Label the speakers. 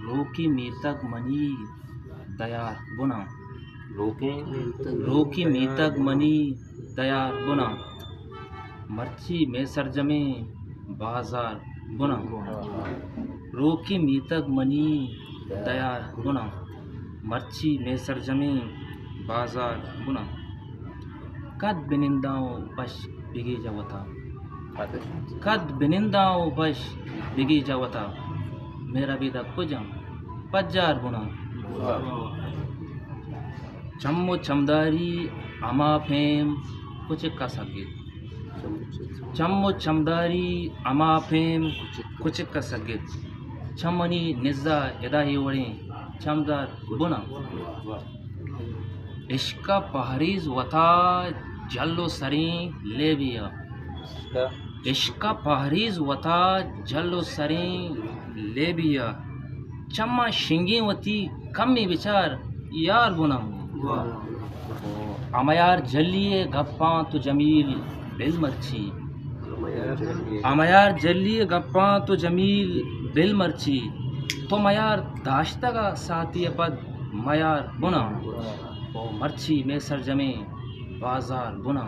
Speaker 1: रोकी मीतक मनी दयार बुना।
Speaker 2: रोके
Speaker 1: रोकी मीतक मनी दयार बुना। मर्ची में सरजमे बाजार बुना। रोकी मीतक मनी दयार बुना। मर्ची में सरजमे बाजार बुना। कद बिनिंदाओ बश बिगी जवता। कद बिनिंदाओ बश बिगी जवता। मेरा बिदा कुजम पज्जार बुना। चम्मो चमदारी अमा फेम कुछ का सगित। चम्मो चमदारी अमा फेम कुछ का सगित। चमनी निज़्ज़ा यदाही वड़े चमदार बुना। इश्का पहरीज वता जल्लो सरें ले बिया। इश्का पहरीज वता जल्लो सरें ले बिया। चम्मा शिंगी वती कम्मी विचार यार बुना। अमयार जल्लिए गप्पा तो जमील बिल मर्ची। अमयार जल्लिए गप्पा तो जमील बिल मर्ची। तो मयार दाश्ता का साथी पद मयार बुना। ओ मर्ची में सरजमे बाजार बुना।